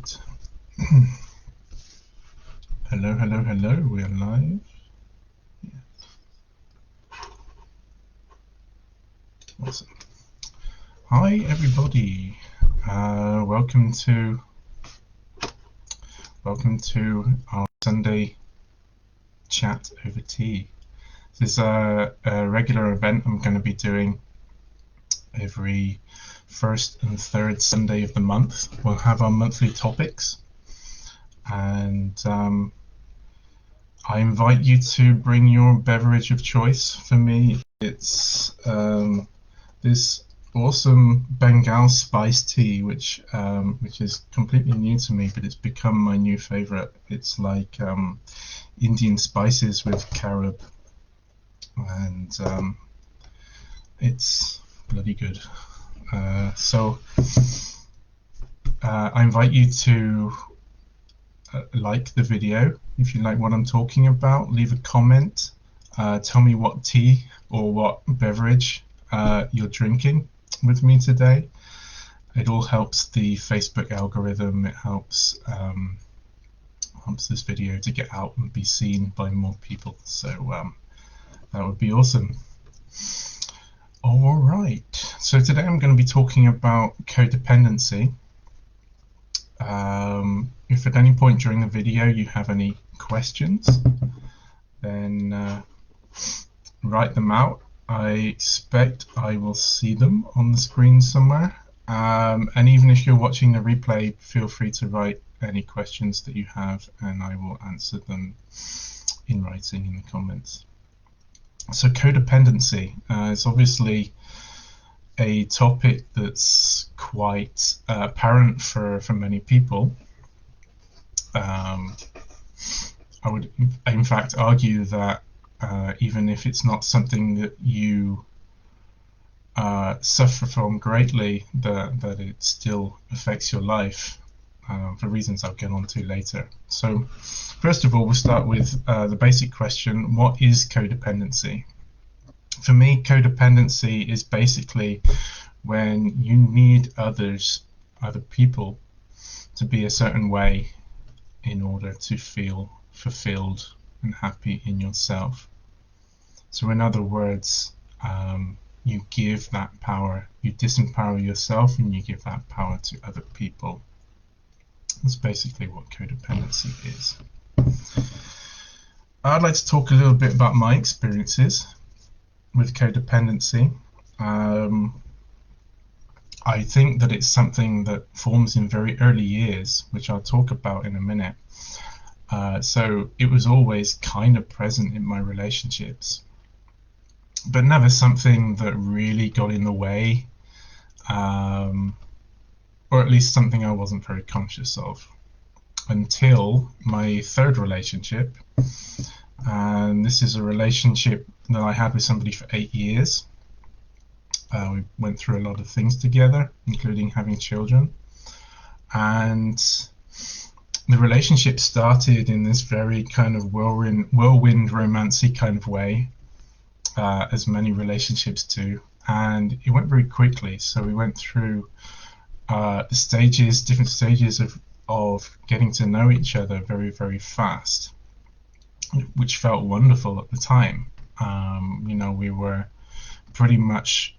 right. Hello, hello, hello. We're live. Yes. Awesome. Hi, everybody. Welcome to our Sunday chat over tea. This is a regular event I'm going to be doing every first and third Sunday of the month. We'll have our monthly topics, and I invite you to bring your beverage of choice. For me, it's this awesome Bengal spice tea, which is completely new to me, but it's become my new favorite. It's like Indian spices with carob, and it's bloody good. So I invite you to like the video if you like what I'm talking about. Leave a comment. Tell me what tea or what beverage you're drinking with me today. It all helps the Facebook algorithm. It helps this video to get out and be seen by more people. So that would be awesome. All right. So today I'm going to be talking about codependency. If at any point during the video you have any questions, then write them out. I expect I will see them on the screen somewhere. And even if you're watching the replay, feel free to write any questions that you have, and I will answer them in writing in the comments. So codependency is obviously a topic that's quite apparent for many people. I would in fact argue that even if it's not something that you suffer from greatly, that it still affects your life for reasons I'll get on to later. So first of all, we'll start with the basic question: what is codependency? For me, codependency is basically when you need other people to be a certain way in order to feel fulfilled and happy in yourself. So in other words, you give that power, you disempower yourself and you give that power to other people. That's basically what codependency is. I'd like to talk a little bit about my experiences with codependency. I think that it's something that forms in very early years, which I'll talk about in a minute. So it was always kind of present in my relationships, but never something that really got in the way, or at least something I wasn't very conscious of until my third relationship. And this is a relationship that I had with somebody for 8 years. We went through a lot of things together, including having children. And the relationship started in this very kind of whirlwind romancy kind of way, as many relationships do. And it went very quickly. So we went through different stages of getting to know each other very, very fast, which felt wonderful at the time. We were pretty much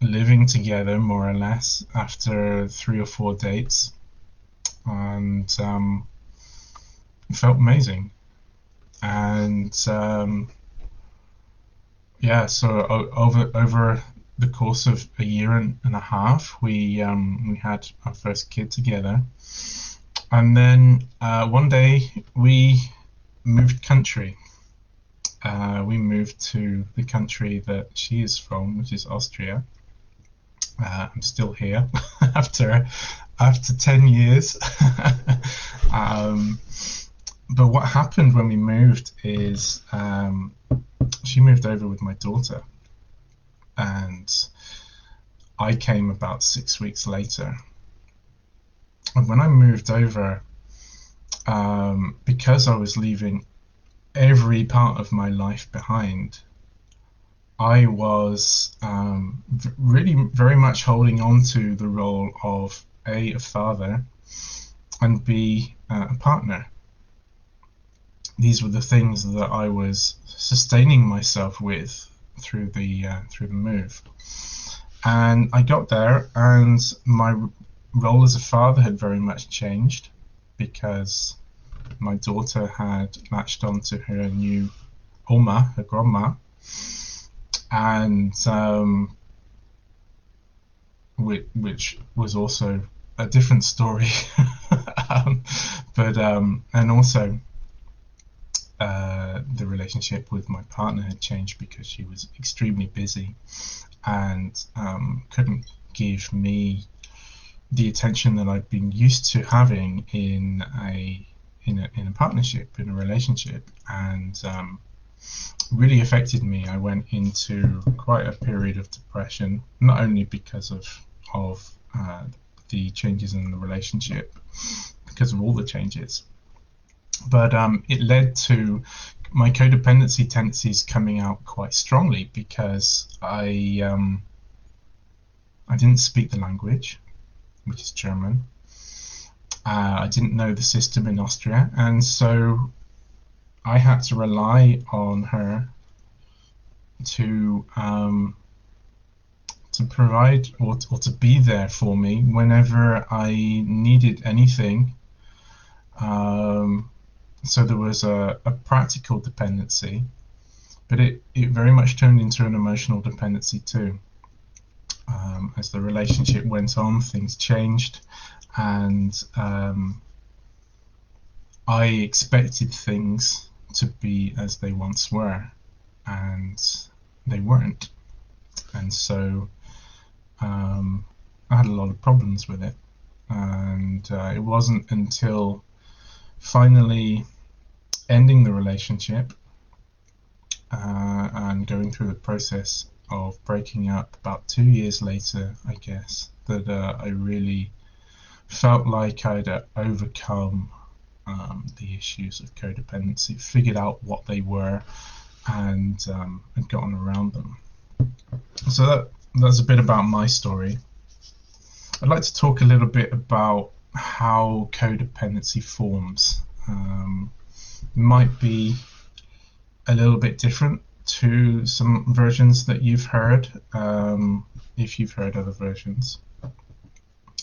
living together more or less after 3 or 4 dates, and it felt amazing. And so over the course of a year and a half, we had our first kid together, and then one day we moved country. We moved to the country that she is from, which is Austria. I'm still here after 10 years. But what happened when we moved is she moved over with my daughter, and I came about 6 weeks later. And when I moved over, because I was leaving every part of my life behind, I was really very much holding on to the role of a father, and be a partner. These were the things that I was sustaining myself with through the move. And I got there, and my role as a father had very much changed, because my daughter had latched onto her new Oma, her grandma, and which was also a different story. But and also the relationship with my partner had changed because she was extremely busy and couldn't give me the attention that I'd been used to having in a partnership, in a relationship, and really affected me. I went into quite a period of depression, not only because of the changes in the relationship, because of all the changes, but it led to my codependency tendencies coming out quite strongly, because I didn't speak the language, which is German. I didn't know the system in Austria, and so I had to rely on her to provide or to be there for me whenever I needed anything. So there was a practical dependency, but it very much turned into an emotional dependency too. As the relationship went on, things changed, and I expected things to be as they once were, and they weren't. And so I had a lot of problems with it. And it wasn't until finally ending the relationship and going through the process of breaking up about 2 years later, I guess, that I really felt like I'd overcome the issues of codependency, figured out what they were, and had gotten around them. So that's a bit about my story. I'd like to talk a little bit about how codependency forms. Might be a little bit different to some versions that you've heard, if you've heard other versions,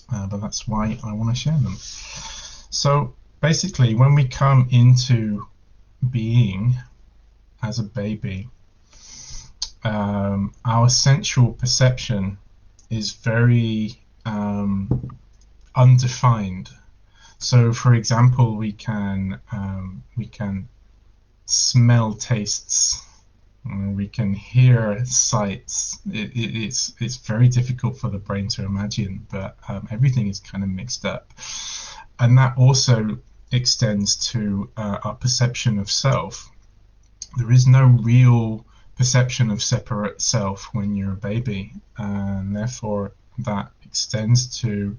but that's why I want to share them. So basically, when we come into being as a baby, our sensual perception is very undefined. So, for example, we can smell tastes, we can hear sights. It's very difficult for the brain to imagine, but everything is kind of mixed up, and that also extends to our perception of self. There is no real perception of separate self when you're a baby, and therefore that extends to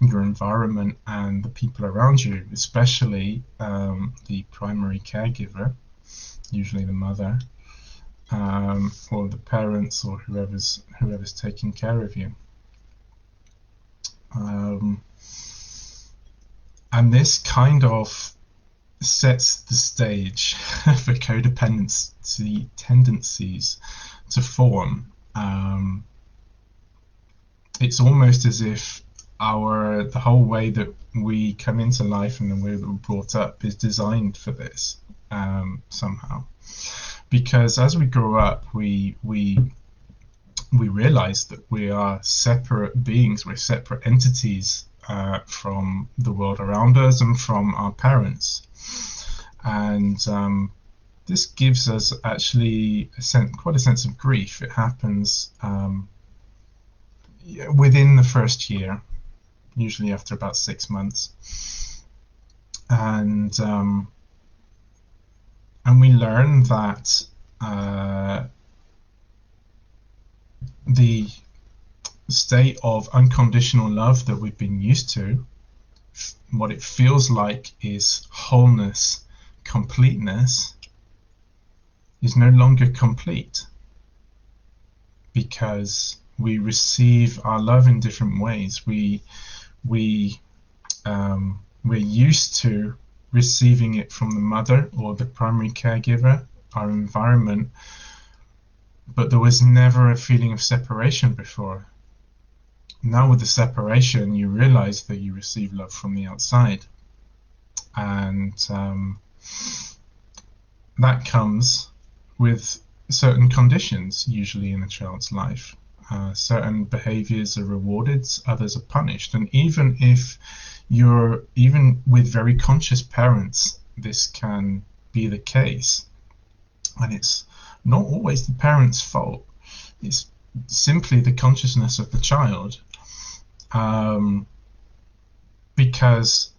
your environment and the people around you, especially the primary caregiver, usually the mother, or the parents, or whoever's taking care of you. And this kind of sets the stage for codependency tendencies to form. It's almost as if the whole way that we come into life and the way that we're brought up is designed for this, somehow. Because as we grow up, we realize that we are separate beings, we're separate entities from the world around us and from our parents. And this gives us actually quite a sense of grief. It happens within the first year, usually after about 6 months, and we learn that the state of unconditional love that we've been used to, what it feels like is wholeness, completeness, is no longer complete, because we receive our love in different ways. We We're used to receiving it from the mother or the primary caregiver, our environment, but there was never a feeling of separation before. Now with the separation, you realize that you receive love from the outside, and that comes with certain conditions, usually in a child's life. Certain behaviors are rewarded, others are punished, and even with very conscious parents, this can be the case, and it's not always the parent's fault. It's simply the consciousness of the child, because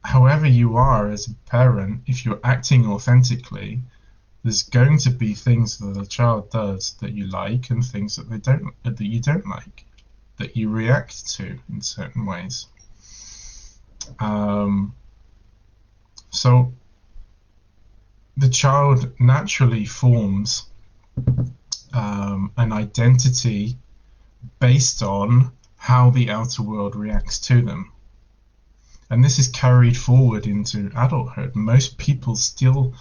however you are as a parent, if you're acting authentically, there's going to be things that the child does that you like and things that you don't like, that you react to in certain ways. So the child naturally forms an identity based on how the outer world reacts to them. And this is carried forward into adulthood. Most people still,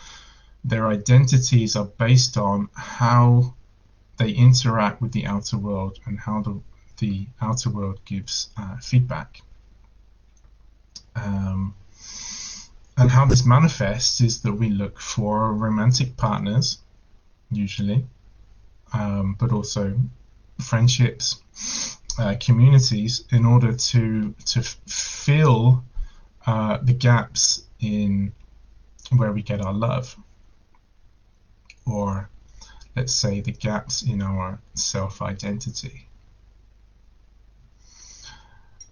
their identities are based on how they interact with the outer world and how the outer world gives feedback. And how this manifests is that we look for romantic partners, usually, but also friendships, communities, in order to fill the gaps in where we get our love, or let's say the gaps in our self-identity.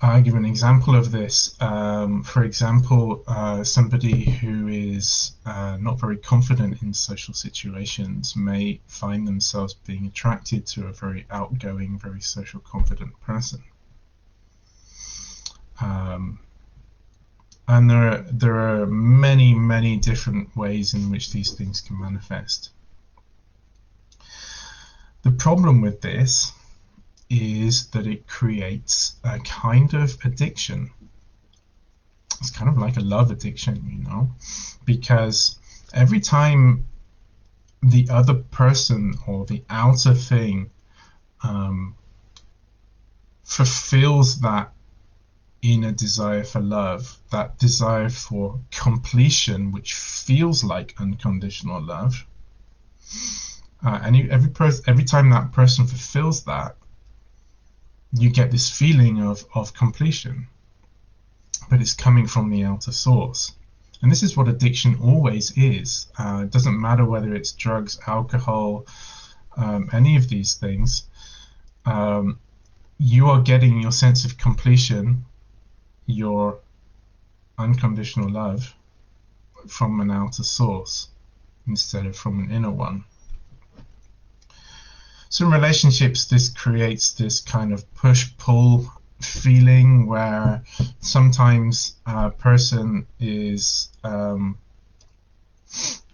I'll give an example of this. For example, somebody who is not very confident in social situations may find themselves being attracted to a very outgoing, very social confident person. And there are many, many different ways in which these things can manifest. The problem with this is that it creates a kind of addiction. It's kind of like a love addiction, you know, because every time the other person or the outer thing fulfills that inner desire for love, that desire for completion, which feels like unconditional love, and every time that person fulfills that, you get this feeling of completion, but it's coming from the outer source. And this is what addiction always is. It doesn't matter whether it's drugs, alcohol, any of these things. You are getting your sense of completion, your unconditional love, from an outer source instead of from an inner one. So in relationships, this creates this kind of push-pull feeling where sometimes a person is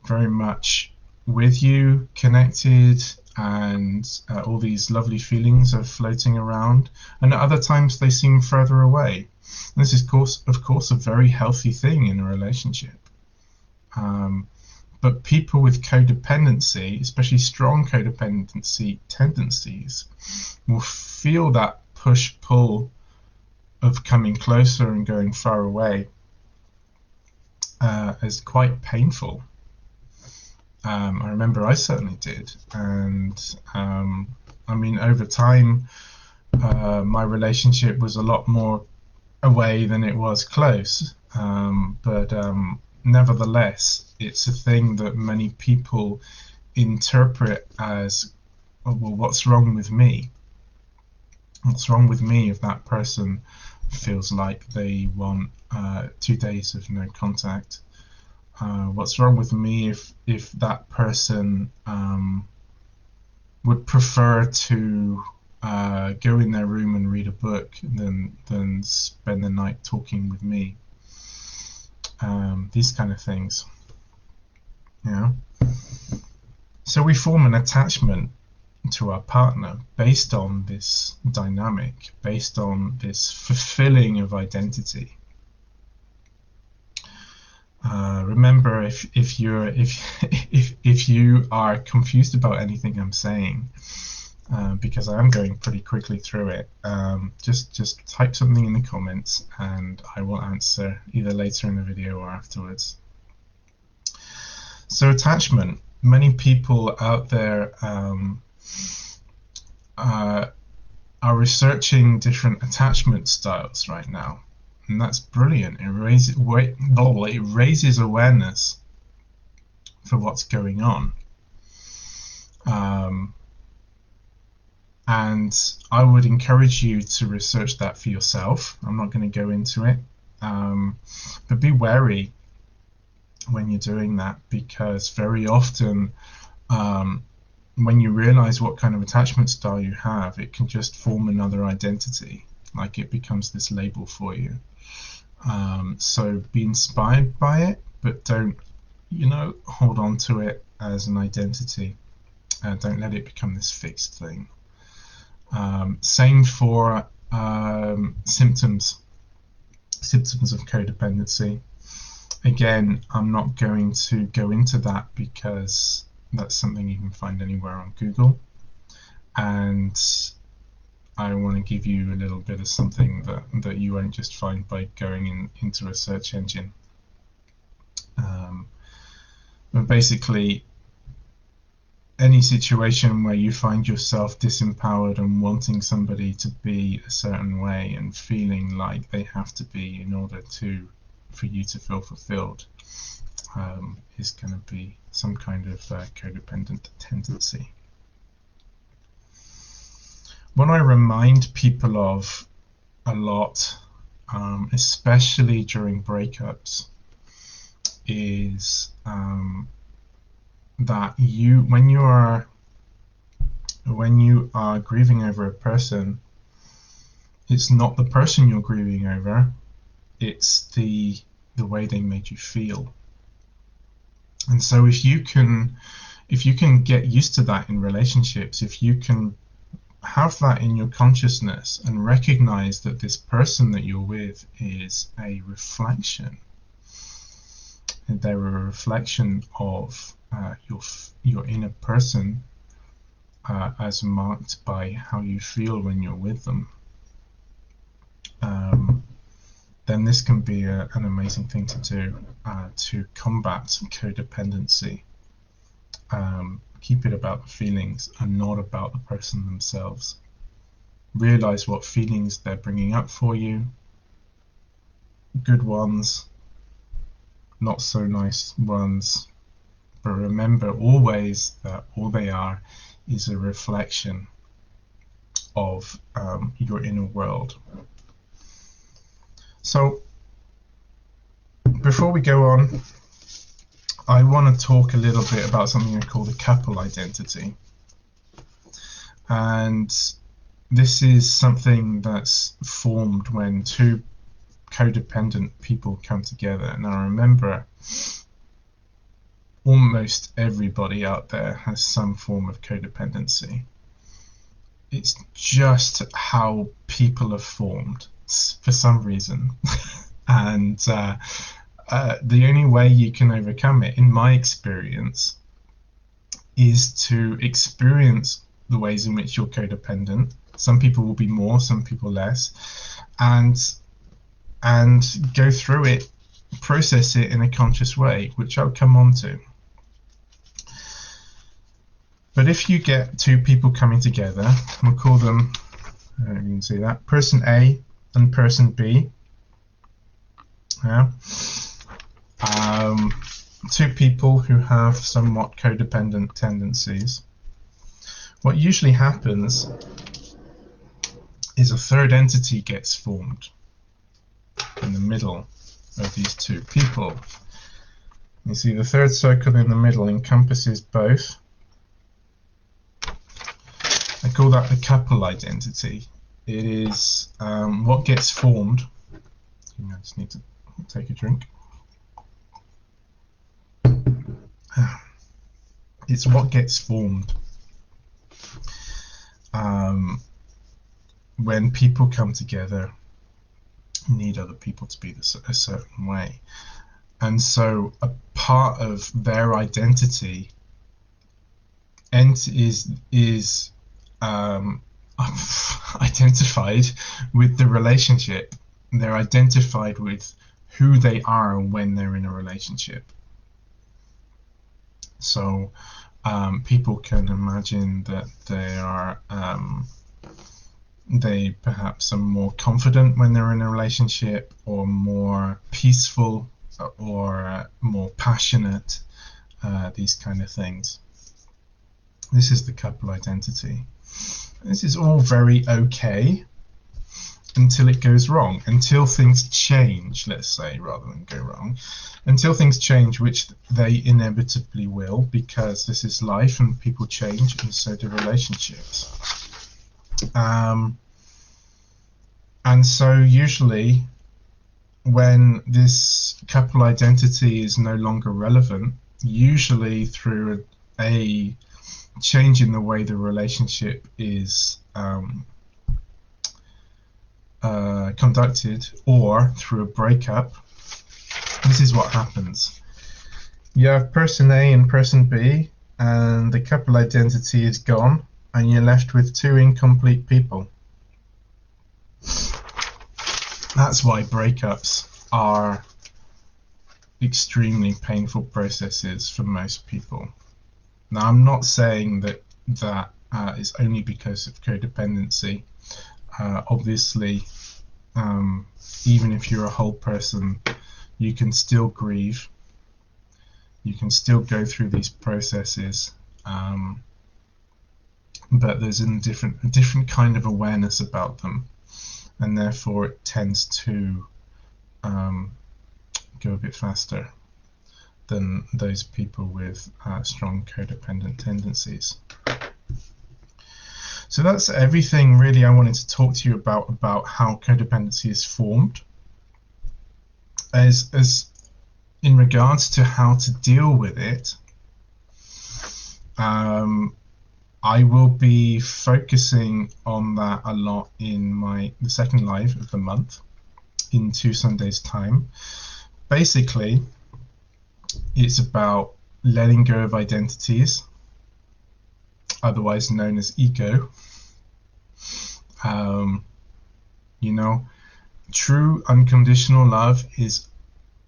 very much with you, connected, and all these lovely feelings are floating around, and at other times they seem further away. And this is, of course, a very healthy thing in a relationship. But people with codependency, especially strong codependency tendencies, will feel that push-pull of coming closer and going far away as quite painful. I remember I certainly did. And I mean, over time, my relationship was a lot more away than it was close. But nevertheless, it's a thing that many people interpret as, oh, well, what's wrong with me? What's wrong with me if that person feels like they want 2 days of no contact? What's wrong with me if that person would prefer to go in their room and read a book than spend the night talking with me? These kind of things. Yeah. So we form an attachment to our partner based on this dynamic, based on this fulfilling of identity. Remember, if you're if you are confused about anything I'm saying, because I am going pretty quickly through it, just type something in the comments and I will answer either later in the video or afterwards. So attachment. Many people out there are researching different attachment styles right now, and that's brilliant. It raises awareness for what's going on. And I would encourage you to research that for yourself. I'm not going to go into it, but be wary when you're doing that, because very often when you realize what kind of attachment style you have, it can just form another identity, like it becomes this label for you. So be inspired by it, but don't, hold on to it as an identity. Don't let it become this fixed thing. Same for symptoms of codependency. Again, I'm not going to go into that because that's something you can find anywhere on Google, and I want to give you a little bit of something that you won't just find by going into a search engine. But basically, any situation where you find yourself disempowered and wanting somebody to be a certain way and feeling like they have to be in order for you to feel fulfilled, is going to be some kind of codependent tendency. What I remind people of a lot, especially during breakups, is that when you are grieving over a person, it's not the person you're grieving over, it's the way they made you feel. And so if you can get used to that in relationships, if you can have that in your consciousness and recognize that this person that you're with is a reflection, and they're a reflection of your inner person, as marked by how you feel when you're with them, then this can be an amazing thing to do to combat codependency. Keep it about the feelings and not about the person themselves. Realize what feelings they're bringing up for you, good ones, not so nice ones, but remember always that all they are is a reflection of your inner world. So before we go on, I want to talk a little bit about something I call the couple identity. And this is something that's formed when two codependent people come together. Now remember, almost everybody out there has some form of codependency. It's just how people are formed for some reason. And the only way you can overcome it, in my experience, is to experience the ways in which you're codependent. Some people will be more, some people less, and go through it, process it in a conscious way, which I'll come on to. But if you get two people coming together, we'll call them, you can see that, person A and person B. Yeah. Two people who have somewhat codependent tendencies. What usually happens is a third entity gets formed in the middle of these two people. You see the third circle in the middle encompasses both. I call that the couple identity. It is what gets formed. I just need to take a drink. It's what gets formed when people come together, need other people to be a certain way. And so a part of their identity is identified with the relationship. They're identified with who they are when they're in a relationship. So people can imagine that they perhaps are more confident when they're in a relationship, or more peaceful, or more passionate, these kind of things. This is the couple identity. This is all very okay until it goes wrong, until things change, let's say, rather than go wrong, until things change, which they inevitably will, because this is life and people change, and so do relationships. And so usually when this couple identity is no longer relevant, usually through a change in the way the relationship is conducted, or through a breakup, this is what happens. You have person A and person B, and the couple identity is gone, and you're left with two incomplete people. That's why breakups are extremely painful processes for most people. Now, I'm not saying that is only because of codependency. Obviously, even if you're a whole person, you can still grieve. You can still go through these processes, but there's a different kind of awareness about them, and therefore it tends to go a bit faster than those people with strong codependent tendencies. So that's everything really I wanted to talk to you about how codependency is formed. As in regards to how to deal with it, I will be focusing on that a lot in the second live of the month, in 2 Sundays' time. Basically, it's about letting go of identities, otherwise known as ego. True unconditional love is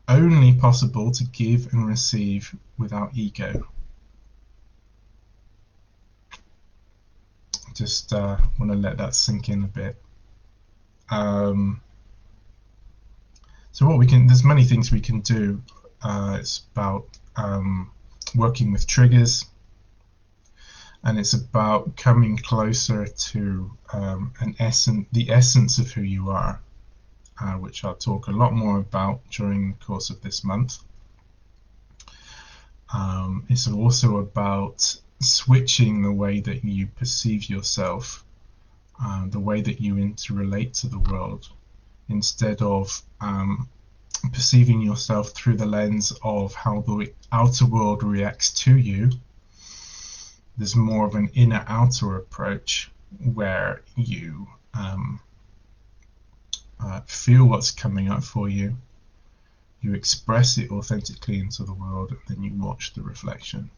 only possible to give and receive without ego. Just want to let that sink in a bit. So there's many things we can do. It's about working with triggers, and it's about coming closer to the essence of who you are, which I'll talk a lot more about during the course of this month. It's also about switching the way that you perceive yourself, the way that you interrelate to the world, instead of perceiving yourself through the lens of how the outer world reacts to you. There's more of an inner-outer approach, where you feel what's coming up for you, you express it authentically into the world, and then you watch the reflection.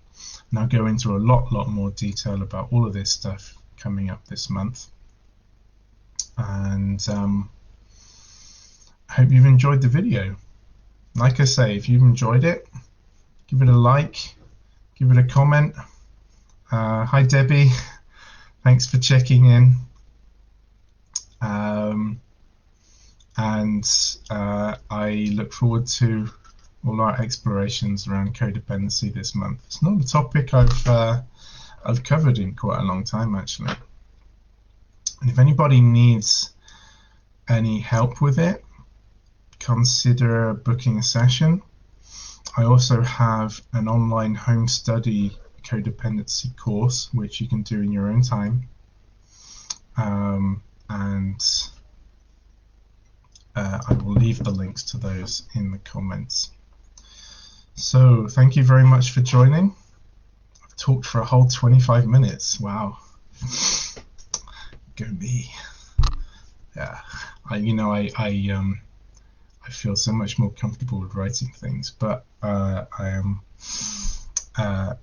And I'll go into a lot more detail about all of this stuff coming up this month. And I hope you've enjoyed the video. Like I say, if you've enjoyed it, give it a like, give it a comment. Hi Debbie, thanks for checking in. And I look forward to all our explorations around codependency this month. It's not a topic I've covered in quite a long time, actually. And if anybody needs any help with it, consider booking a session. I also have an online home study codependency course, which you can do in your own time. I will leave the links to those in the comments. So thank you very much for joining. I've talked for a whole 25 minutes. Wow. Go me. Yeah. I feel so much more comfortable with writing things, but I am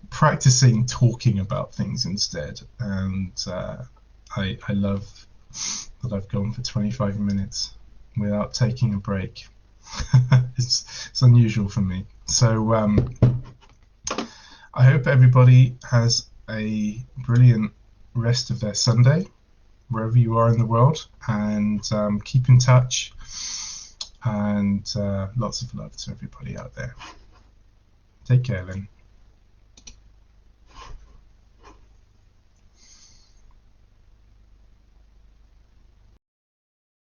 practicing talking about things instead, and I love that I've gone for 25 minutes without taking a break. It's unusual for me. So I hope everybody has a brilliant rest of their Sunday, wherever you are in the world, and keep in touch, and lots of love to everybody out there. Take care, Lynn.